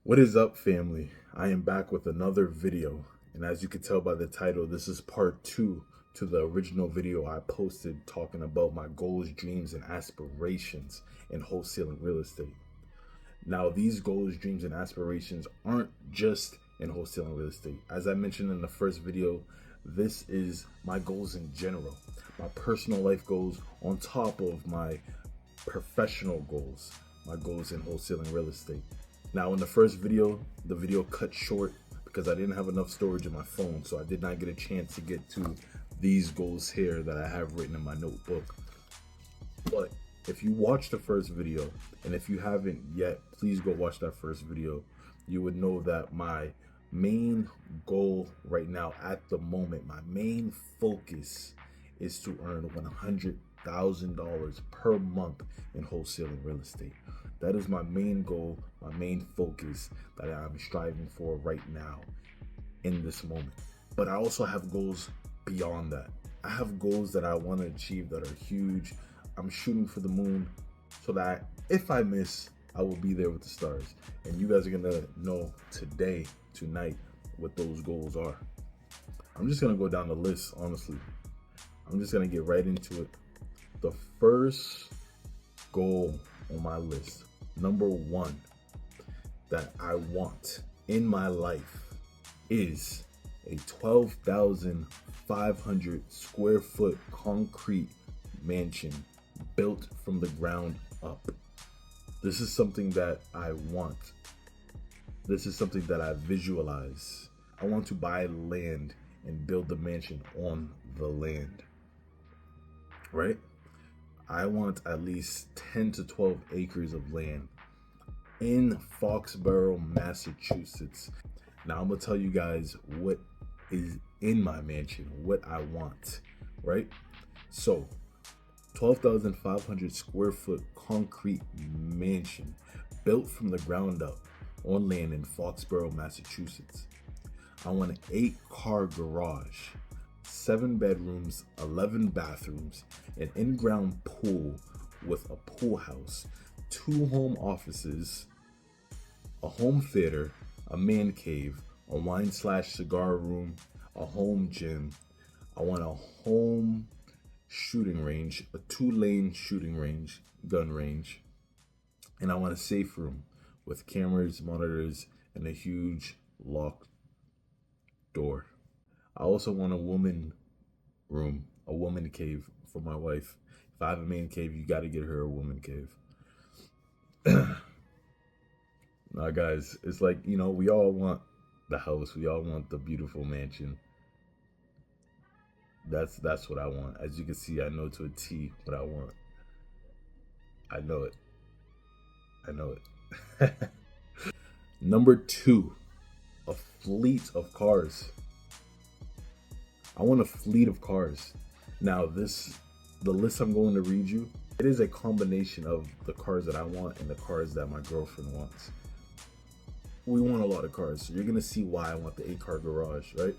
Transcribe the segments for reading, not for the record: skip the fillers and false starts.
What is up, family? I am back with another video, and as you can tell by the title, this is part 2 to the original video I posted talking about my goals, dreams, and aspirations in wholesaling real estate. Now, these goals, dreams, and aspirations aren't just in wholesaling real estate. As I mentioned in the first video, this is my goals in general, my personal life goals on top of my professional goals, my goals in wholesaling real estate. Now, in the first video, the video cut short because I didn't have enough storage in my phone, so I did not get a chance to get to these goals here that I have written in my notebook. But if you watched the first video, and if you haven't yet, please go watch that first video. You would know that my main goal right now at the moment, my main focus is to earn $100,000 per month in wholesaling real estate. That is my main goal, my main focus that I'm striving for right now in this moment. But I also have goals beyond that. I have goals that I want to achieve that are huge. I'm shooting for the moon so that if I miss, I will be there with the stars. And you guys are gonna know tonight, what those goals are. I'm just gonna go down the list, honestly. I'm just gonna get right into it. The first goal on my list, number 1, that I want in my life is a 12,500 square foot concrete mansion built from the ground up. This is something that I want. This is something that I visualize. I want to buy land and build the mansion on the land, right? I want at least 10 to 12 acres of land in Foxborough, Massachusetts. Now I'm gonna tell you guys what is in my mansion, what I want, right? So 12,500 square foot concrete mansion built from the ground up on land in Foxborough, Massachusetts. I want an 8-car garage, 7 bedrooms, 11 bathrooms, an in-ground pool with a pool house, 2 home offices, a home theater, a man cave, a wine/cigar room, a home gym. I want a home shooting range, a 2-lane shooting range, gun range, and I want a safe room with cameras, monitors, and a huge locked door. I also want a woman room, a woman cave for my wife. If I have a man cave, you got to get her a woman cave. Now, guys, it's like, we all want the house. We all want the beautiful mansion. That's what I want. As you can see, I know to a T what I want. I know it. Number 2, a fleet of cars. I want a fleet of cars. Now, the list I'm going to read you, it is a combination of the cars that I want and the cars that my girlfriend wants. We want a lot of cars, so you're gonna see why I want the 8-car garage, right?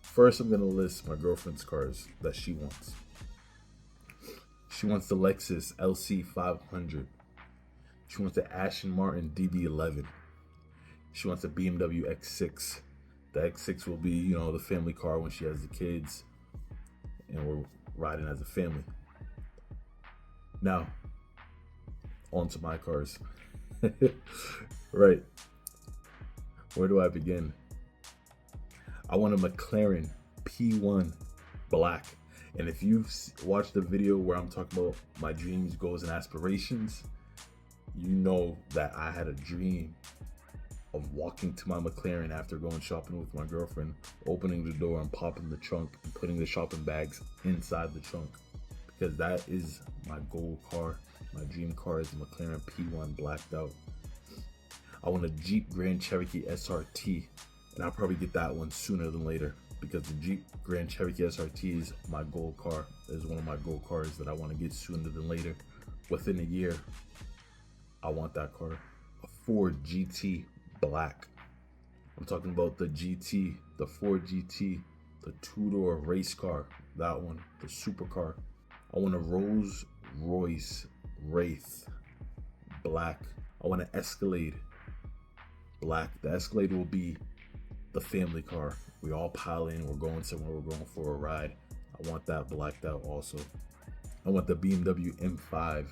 First, I'm gonna list my girlfriend's cars that she wants. She wants the Lexus LC 500. She wants the Aston Martin DB11. She wants a BMW X6. The X6 will be, the family car when she has the kids and we're riding as a family. Now, on to my cars. Right. Where do I begin? I want a McLaren P1 black. And if you've watched the video where I'm talking about my dreams, goals, and aspirations, you know that I had a dream of walking to my McLaren after going shopping with my girlfriend, opening the door and popping the trunk and putting the shopping bags inside the trunk, because that is my goal car. My dream car is a McLaren P1 blacked out. I want a Jeep Grand Cherokee SRT, and I'll probably get that one sooner than later because the Jeep Grand Cherokee SRT is my goal car. It is one of my goal cars that I want to get sooner than later. Within a year, I want that car. A Ford GT black. I'm talking about the GT, the Ford GT, the 2-door race car, that one, the supercar. I want a Rolls Royce Wraith black. I want an Escalade black. The Escalade will be the family car. We all pile in, we're going somewhere, we're going for a ride. I want that blacked out also. I want the BMW M5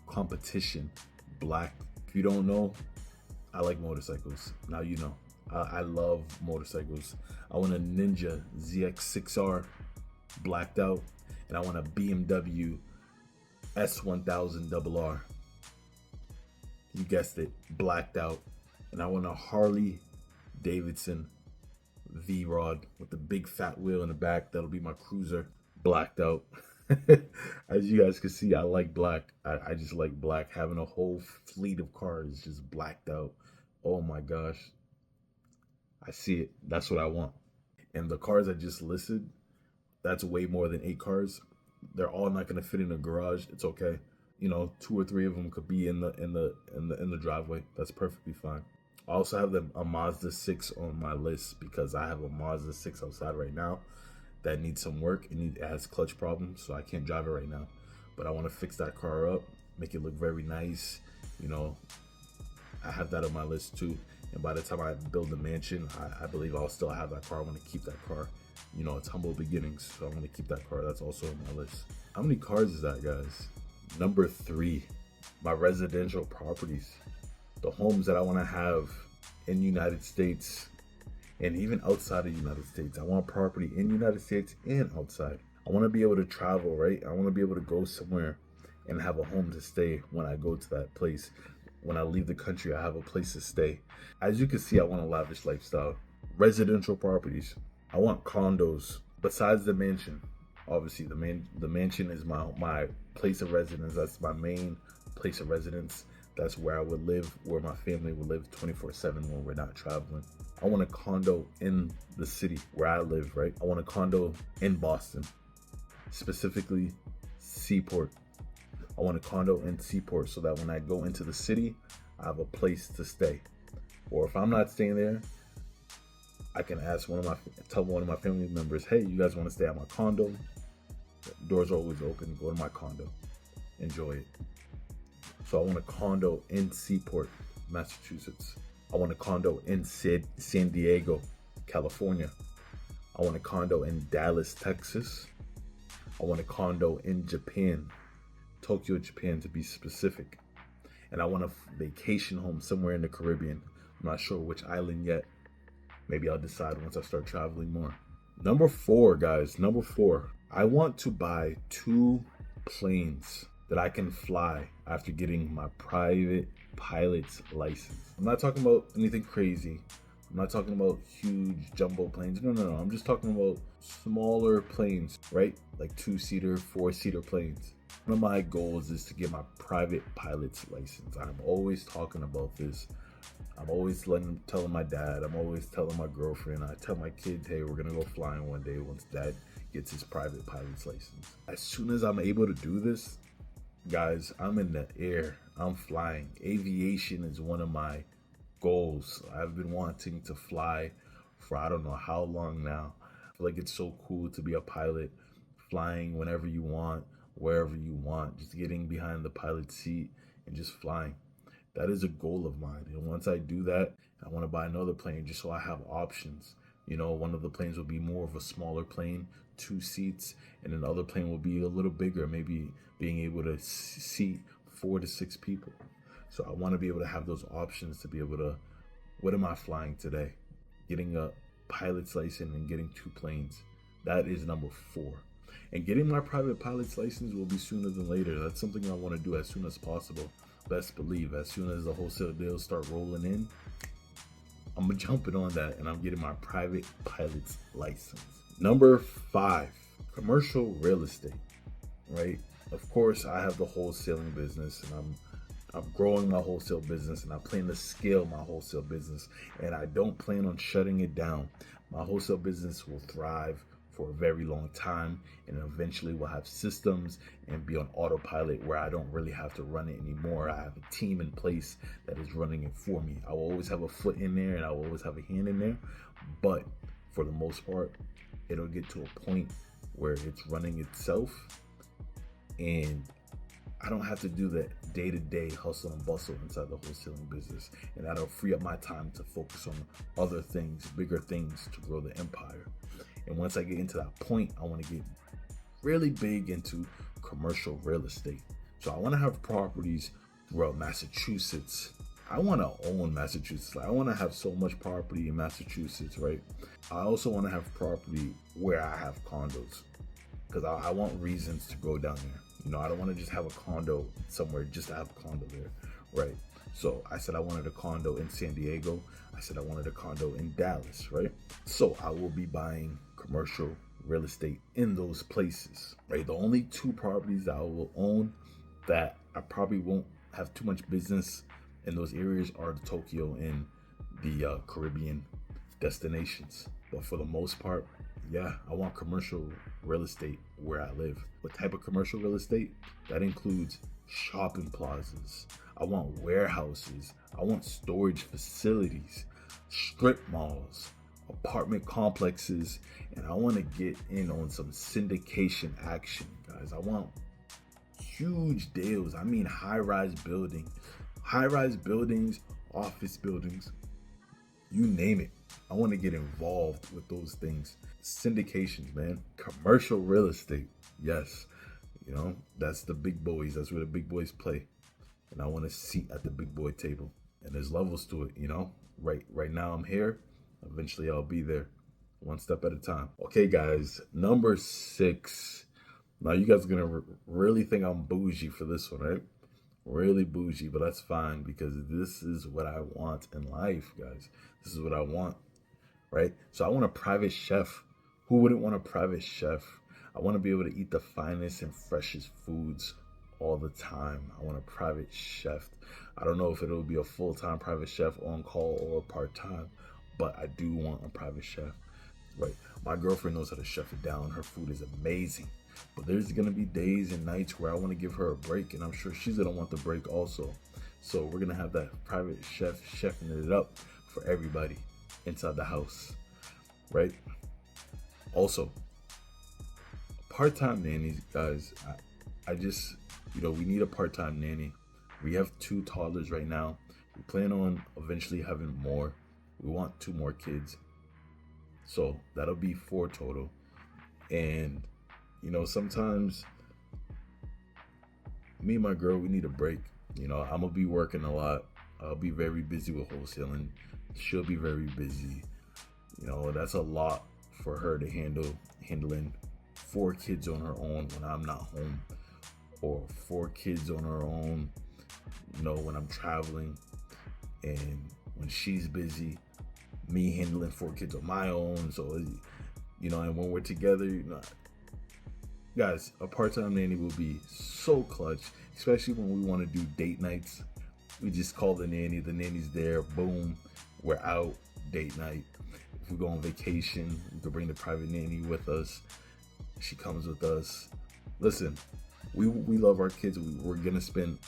Competition black. If you don't know, I like motorcycles. Now you know. I love motorcycles. I want a Ninja ZX6R blacked out, and I want a BMW S1000RR. You guessed it, blacked out. And I want a Harley Davidson V-Rod with the big fat wheel in the back. That'll be my cruiser, blacked out. As you guys can see, I like black. I just like black. Having a whole fleet of cars just blacked out. Oh my gosh. I see it. That's what I want. And the cars I just listed, that's way more than 8 cars. They're all not going to fit in a garage. It's okay. You know, 2 or 3 of them could be in the driveway. That's perfectly fine. I also have a Mazda 6 on my list because I have a Mazda 6 outside right now that needs some work. It has clutch problems, so I can't drive it right now. But I want to fix that car up, make it look very nice. You know, I have that on my list too. And by the time I build the mansion, I believe I'll still have that car. I want to keep that car. You know, it's humble beginnings, so I want to keep that car. That's also on my list. How many cars is that, guys? Number 3, my residential properties. The homes that I want to have in the United States and even outside of the United States. I want property in the United States and outside. I want to be able to travel, right? I want to be able to go somewhere and have a home to stay when I go to that place. When I leave the country, I have a place to stay. As you can see, I want a lavish lifestyle. Residential properties. I want condos besides the mansion. Obviously, the mansion is my place of residence. That's my main place of residence. That's where I would live, where my family would live 24/7 when we're not traveling. I want a condo in the city where I live, right? I want a condo in Boston, specifically Seaport. I want a condo in Seaport so that when I go into the city, I have a place to stay. Or if I'm not staying there, I can tell one of my family members, hey, you guys want to stay at my condo? Doors are always open. Go to my condo. Enjoy it. So I want a condo in Seaport, Massachusetts. I want a condo in San Diego, California. I want a condo in Dallas, Texas. I want a condo in Japan, Tokyo, Japan to be specific. And I want a vacation home somewhere in the Caribbean. I'm not sure which island yet. Maybe I'll decide once I start traveling more. Number 4, guys, number 4. I want to buy 2 planes that I can fly after getting my private pilot's license. I'm not talking about anything crazy. I'm not talking about huge jumbo planes. No. I'm just talking about smaller planes, right? Like 2-seater, 4-seater planes. One of my goals is to get my private pilot's license. I'm always talking about this. I'm always telling my dad. I'm always telling my girlfriend. I tell my kids, hey, we're gonna go flying one day once dad gets his private pilot's license. As soon as I'm able to do this, guys, I'm in the air. I'm flying. Aviation is one of my goals. I've been wanting to fly for I don't know how long now. I feel like it's so cool to be a pilot, flying whenever you want, wherever you want, just getting behind the pilot seat and just flying. That is a goal of mine. And once I do that, I want to buy another plane just so I have options. You know, one of the planes will be more of a smaller plane, 2 seats, and another plane will be a little bigger, maybe being able to seat 4 to 6 people. So I want to be able to have those options to be able to, what am I flying today? Getting a pilot's license and getting 2 planes. That is number 4. And getting my private pilot's license will be sooner than later. That's something I want to do as soon as possible. Best believe, as soon as the wholesale deals start rolling in, I'm jumping on that and I'm getting my private pilot's license. Number 5, commercial real estate, right? Of course, I have the wholesaling business and I'm growing my wholesale business and I plan to scale my wholesale business and I don't plan on shutting it down. My wholesale business will thrive for a very long time and eventually will have systems and be on autopilot where I don't really have to run it anymore. I have a team in place that is running it for me. I will always have a foot in there and I will always have a hand in there, but for the most part, it'll get to a point where it's running itself and I don't have to do the day-to-day hustle and bustle inside the wholesaling business, and that'll free up my time to focus on other things, bigger things, to grow the empire. And once I get into that point, I want to get really big into commercial real estate. So I want to have properties throughout Massachusetts. I want to own Massachusetts. Like, I want to have so much property in Massachusetts, right? I also want to have property where I have condos, because I want reasons to go down there. You know, I don't want to just have a condo somewhere just to have a condo there, right? So I said I wanted a condo in San Diego. I said I wanted a condo in Dallas, right? So I will be buying commercial real estate in those places, right? The only two properties that I will own that I probably won't have too much business in those areas are the Tokyo and the Caribbean destinations. But for the most part, yeah, I want commercial real estate where I live. What type of commercial real estate? That includes shopping plazas. I want warehouses. I want storage facilities, strip malls, apartment complexes, and I want to get in on some syndication action, guys. I want huge deals. I mean, high-rise buildings, office buildings, you name it. I want to get involved with those things. Syndications, man. Commercial real estate. Yes. You know, that's the big boys. That's where the big boys play. And I want a seat at the big boy table. And there's levels to it, you know. Right now I'm here. Eventually I'll be there, one step at a time. Okay, guys. Number 6. Now you guys are going to really think I'm bougie for this one, right? Really bougie, but that's fine, because this is what I want in life, guys. This is what I want, right? So I want a private chef. Who wouldn't want a private chef? I want to be able to eat the finest and freshest foods all the time. I want a private chef. I don't know if it'll be a full-time private chef on call or part-time, but I do want a private chef, right? My girlfriend knows how to chef it down. Her food is amazing. But there's going to be days and nights where I want to give her a break, and I'm sure she's going to want the break also. So we're going to have that private chef chefing it up for everybody inside the house, right? Also, part-time nannies, guys. I just, we need a part-time nanny. We have 2 toddlers right now. We plan on eventually having more. We want 2 more kids. So that'll be 4 total. And sometimes me and my girl, we need a break. I'm gonna be working a lot. I'll be very busy with wholesaling. She'll be very busy. That's a lot for her to handling 4 kids on her own when I'm not home, or 4 kids on her own, when I'm traveling, and when she's busy, me handling 4 kids on my own. So, and when we're together, guys, a part-time nanny will be so clutch, especially when we want to do date nights. We just call the nanny's there, boom, we're out, date night. If we go on vacation, we could bring the private nanny with us. She comes with us. Listen, we love our kids. We're going to spend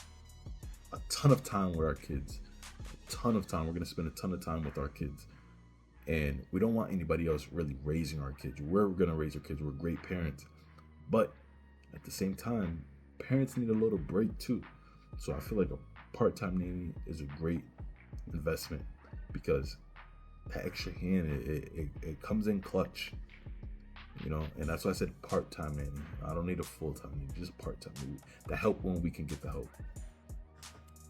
a ton of time with our kids. We're going to spend a ton of time with our kids. And we don't want anybody else really raising our kids. We're going to raise our kids. We're great parents. But at the same time, parents need a little break too. So I feel like a part-time nanny is a great investment, because that extra hand, it comes in clutch, and that's why I said part-time nanny. I don't need a full-time nanny, just part-time nanny. The help when we can get the help,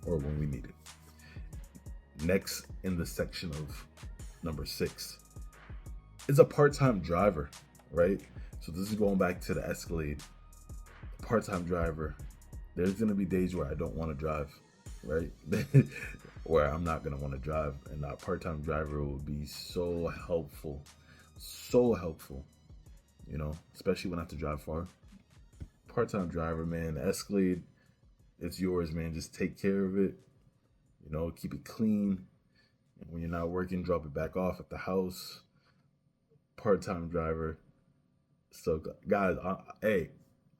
or when we need it. Next in the section of number 6 is a part-time driver, right? So this is going back to the Escalade. Part-time driver. There's going to be days where I don't want to drive, right? Where I'm not going to want to drive. And that part-time driver will be so helpful. So helpful. Especially when I have to drive far. Part-time driver, man. The Escalade, it's yours, man. Just take care of it. Keep it clean. And when you're not working, drop it back off at the house. Part-time driver. So, guys,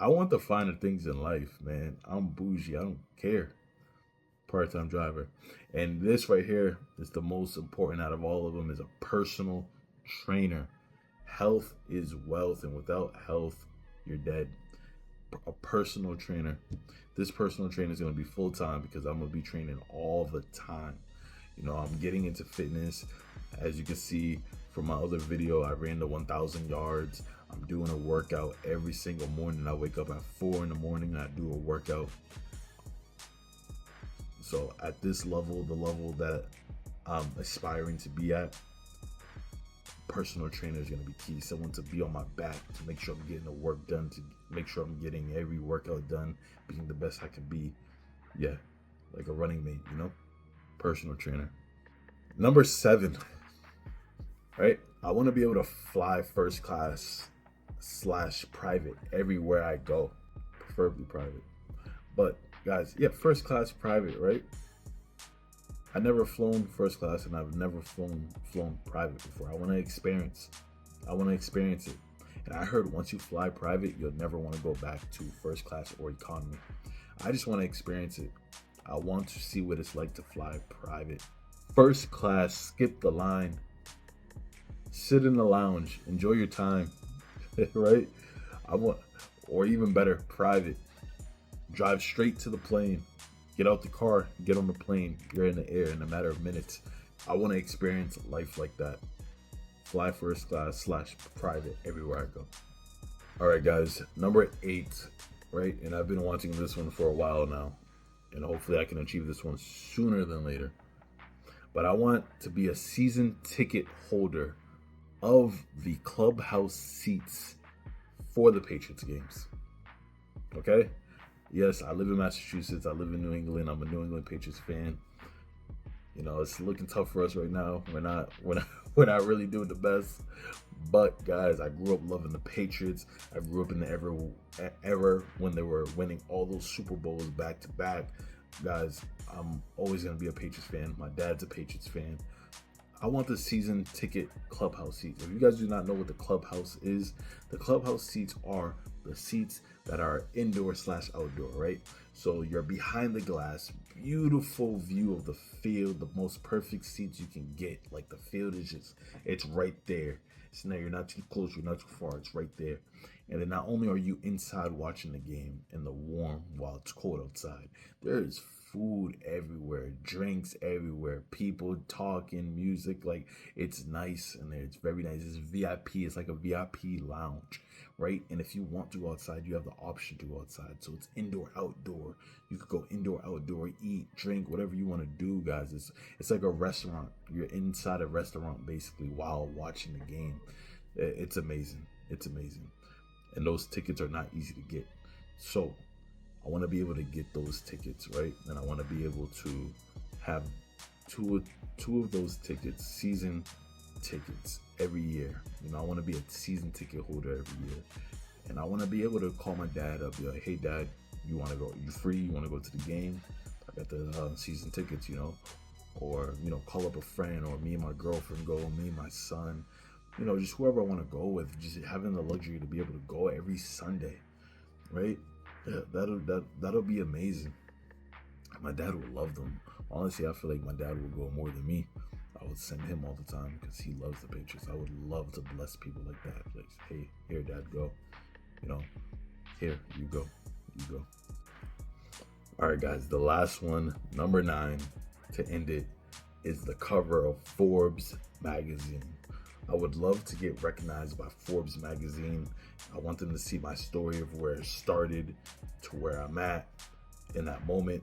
I want the finer things in life, man. I'm bougie. I don't care. Part-time driver. And this right here is the most important out of all of them, is a personal trainer. Health is wealth, and without health, you're dead. a personal trainer. This personal trainer is going to be full-time because I'm going to be training all the time. You know, I'm getting into fitness. As you can see from my other video, I ran the 1,000 yards. I'm doing a workout every single morning. I wake up at 4 in the morning and I do a workout. So at this level, the level that I'm aspiring to be at, personal trainer is going to be key. Someone to be on my back to make sure I'm getting the work done, to make sure I'm getting every workout done, being the best I can be. Yeah, like a running mate, you know? Personal trainer. Number 7, right? I want to be able to fly first class / private everywhere I go, preferably private. But guys, yeah, first class private, right? I never flown first class and I've never flown private before. I want to experience it. And I heard once you fly private, you'll never want to go back to first class or economy. I just want to experience it. I want to see what it's like to fly private. First class, skip the line. Sit in the lounge, enjoy your time, right? Or even better, private. Drive straight to the plane. Get out the car, get on the plane. You're in the air in a matter of minutes. I want to experience life like that. Fly first class / private everywhere I go. All right, guys, number 8, right? And I've been wanting this one for a while now, and hopefully I can achieve this one sooner than later. But I want to be a season ticket holder of the clubhouse seats for the Patriots games. Okay? Yes, I live in Massachusetts. I live in New England. I'm a New England Patriots fan. You know, it's looking tough for us right now. We're not really doing the best. But guys, I grew up loving the Patriots. I grew up in the era when they were winning all those Super Bowls back to back. Guys, I'm always gonna be a Patriots fan. My dad's a Patriots fan. I want the season ticket clubhouse seats. If you guys do not know what the clubhouse is, the clubhouse seats are the seats that are indoor / outdoor, right? So you're behind the glass, beautiful view of the field, the most perfect seats you can get. Like the field is just, it's right there. So now you're not too close, you're not too far, it's right there. And then not only are you inside watching the game in the warm while it's cold outside, there is food everywhere, drinks everywhere, people talking, music. Like, it's nice in there. It's very nice. It's VIP. It's like a VIP lounge, right? And if you want to go outside, you have the option to go outside. So it's indoor, outdoor. You could go indoor, outdoor, eat, drink, whatever you want to do, guys. It's like a restaurant. You're inside a restaurant basically while watching the game. It's amazing. It's amazing. And those tickets are not easy to get. So I want to be able to get those tickets, right? And I want to be able to have two of those tickets, season tickets, every year. You know, I want to be a season ticket holder every year. And I want to be able to call my dad up, be like, hey, Dad, you want to go? You free? You want to go to the game? I got the season tickets, you know? Or, you know, call up a friend, or me and my girlfriend go, me and my son. You know, just whoever I want to go with, just having the luxury to be able to go every Sunday, right? Yeah, that'll be amazing. My dad would love them. Honestly, I feel like my dad would go more than me. I would send him all the time because he loves the Patriots. I would love to bless people like that. Like, hey, here, Dad, go. You know, here, you go. All right, guys, the last one, number 9, to end it, is the cover of Forbes magazine. I would love to get recognized by Forbes magazine. I want them to see my story of where it started to where I'm at in that moment.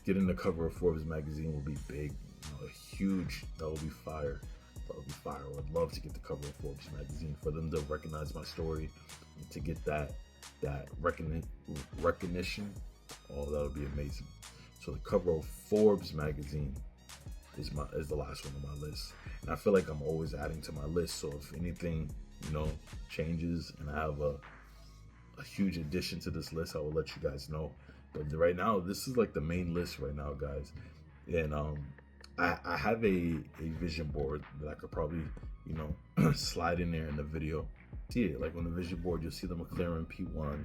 Getting the cover of Forbes magazine will be big, you know, huge. That will be fire. I would love to get the cover of Forbes magazine, for them to recognize my story and to get that recognition. Oh, that would be amazing. So the cover of Forbes magazine is the last one on my list. And I feel like I'm always adding to my list. So if anything, you know, changes and I have a huge addition to this list, I will let you guys know. But right now, this is like the main list right now, guys. And I have a vision board that I could probably, you know, slide in there in the video. See it, like on the vision board, you'll see the McLaren P1,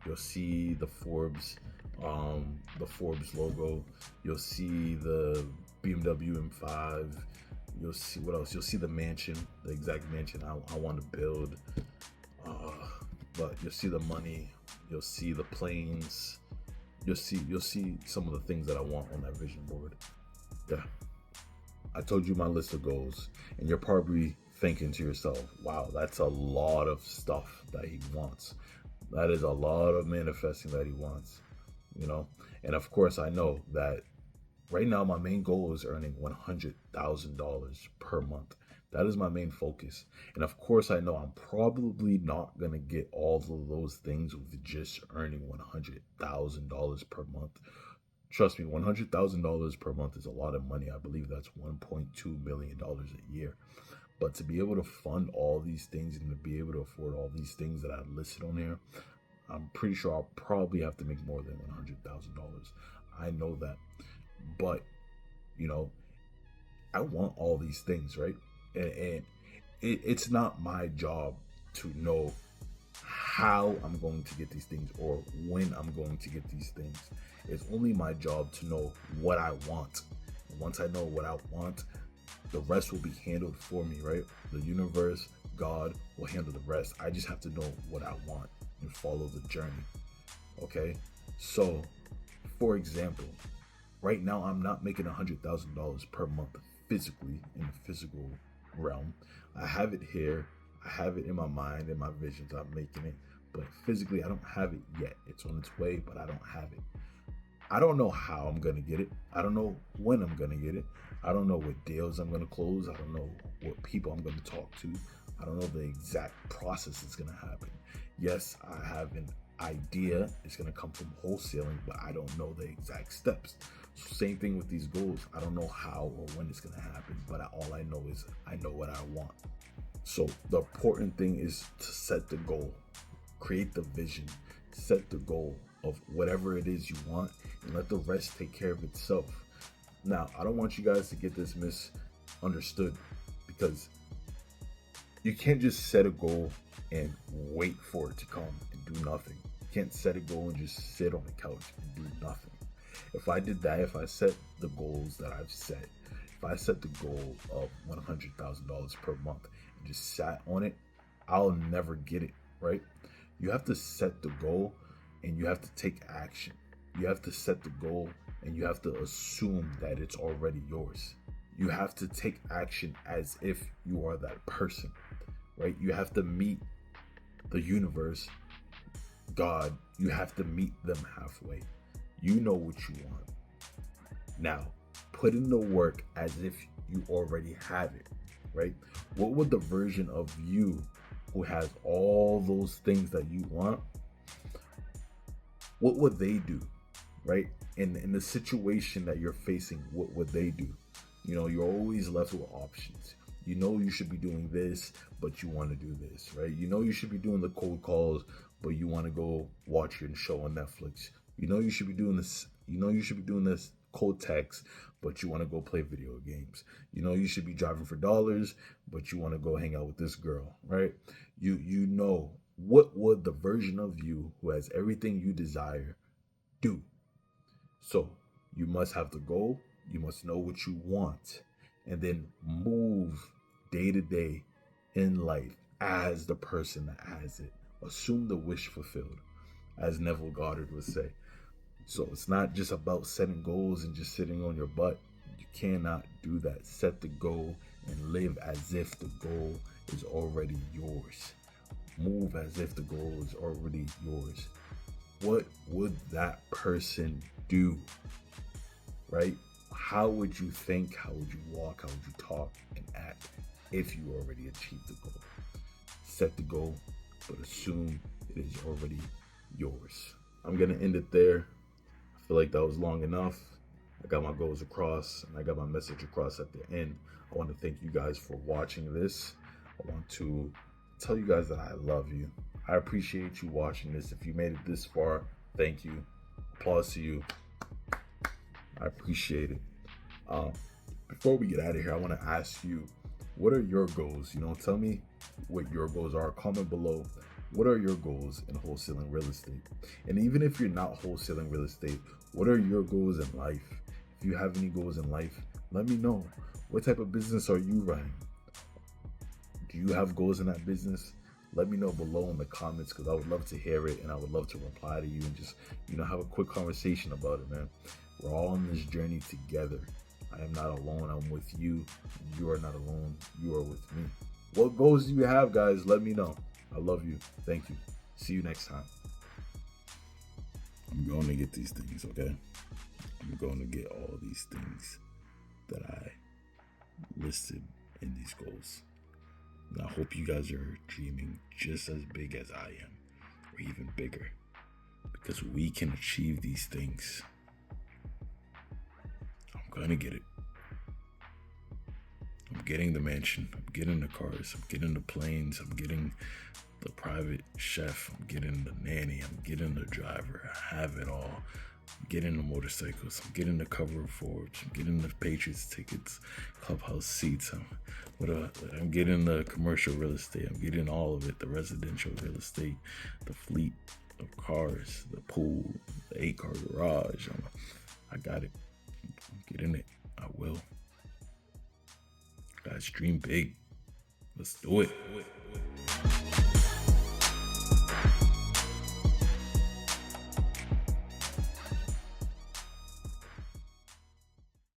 you'll see the Forbes logo, you'll see the BMW M5, you'll see the mansion, the exact mansion I want to build. but you'll see the money, you'll see the planes, you'll see some of the things that I want on that vision board. Yeah. I told you my list of goals, and you're probably thinking to yourself, wow, that's a lot of stuff that he wants. That is a lot of manifesting that he wants, you know? And of course, I know that right now my main goal is earning $100,000 per month. That is my main focus. And of course, I know I'm probably not going to get all of those things with just earning $100,000 per month. Trust me, $100,000 per month is a lot of money. I believe that's $1.2 million a year. But to be able to fund all these things and to be able to afford all these things that I listed on here, I'm pretty sure I'll probably have to make more than $100,000. I know that. But, you know, I want all these things, right? And it's not my job to know how I'm going to get these things or when I'm going to get these things. It's only my job to know what I want. And once I know what I want, the rest will be handled for me, right? The universe, God will handle the rest. I just have to know what I want and follow the journey. Okay? So, for example, right now I'm not making $100,000 per month physically in the physical realm. I have it here. I have it in my mind, in my visions. I'm making it. But physically, I don't have it yet. It's on its way, but I don't have it. I don't know how I'm going to get it. I don't know when I'm going to get it. I don't know what deals I'm going to close. I don't know what people I'm going to talk to. I don't know the exact process that's going to happen. Yes, I have an idea. It's going to come from wholesaling, but I don't know the exact steps. Same thing with these goals. I don't know how or when it's going to happen, but all I know is I know what I want. So the important thing is to set the goal, create the vision, set the goal of whatever it is you want, and let the rest take care of itself. Now, I don't want you guys to get this misunderstood, because you can't just set a goal and wait for it to come and do nothing. You can't set a goal and just sit on the couch and do nothing. If I did that, if I set the goals that I've set, if I set the goal of $100,000 per month and just sat on it, I'll never get it, right? You have to set the goal and you have to take action. You have to set the goal and you have to assume that it's already yours. You have to take action as if you are that person, right? You have to meet the universe, God. You have to meet them halfway. You know what you want. Now, put in the work as if you already have it, right? What would the version of you who has all those things that you want, what would they do, right? In the situation that you're facing, what would they do? You know, you're always left with options. You know you should be doing this, but you want to do this, right? You know you should be doing the cold calls, but you want to go watch your show on Netflix. You know you should be doing this. You know you should be doing this cold text, but you want to go play video games. You know you should be driving for dollars, but you want to go hang out with this girl, right? You know, what would the version of you who has everything you desire do? So you must have the goal. You must know what you want, and then move day to day in life as the person that has it. Assume the wish fulfilled, as Neville Goddard would say. So it's not just about setting goals and just sitting on your butt. You cannot do that. Set the goal and live as if the goal is already yours. Move as if the goal is already yours. What would that person do? Right? How would you think? How would you walk? How would you talk and act if you already achieved the goal? Set the goal, but assume it is already yours. I'm going to end it there. I feel like that was long enough. I got my goals across and I got my message across at the end. I want to thank you guys for watching this. I want to tell you guys that I love you. I appreciate you watching this. If you made it this far, thank you. Applause to you. I appreciate it. Before we get out of here, I want to ask you, what are your goals? You know, tell me what your goals are. Comment below. What are your goals in wholesaling real estate? And even if you're not wholesaling real estate, what are your goals in life? If you have any goals in life, let me know. What type of business are you running? Do you have goals in that business? Let me know below in the comments, because I would love to hear it, and I would love to reply to you and just, have a quick conversation about it, man. We're all on this journey together. I am not alone. I'm with you. You are not alone. You are with me. What goals do you have, guys? Let me know. I love you. Thank you. See you next time. I'm going to get these things, okay? I'm going to get all these things that I listed in these goals. And I hope you guys are dreaming just as big as I am, or even bigger, because we can achieve these things. I'm gonna get it. I'm getting the mansion. I'm getting the cars. I'm getting the planes. I'm getting the private chef. I'm getting the nanny. I'm getting the driver. I have it all. I'm getting the motorcycles. I'm getting the cover of Forbes. I'm getting the Patriots tickets, clubhouse seats. I'm getting the commercial real estate. I'm getting all of it. The residential real estate, the fleet of cars, the pool, the 8-car garage. I got it. I'm getting it. I will. Guys, dream big. Let's do it.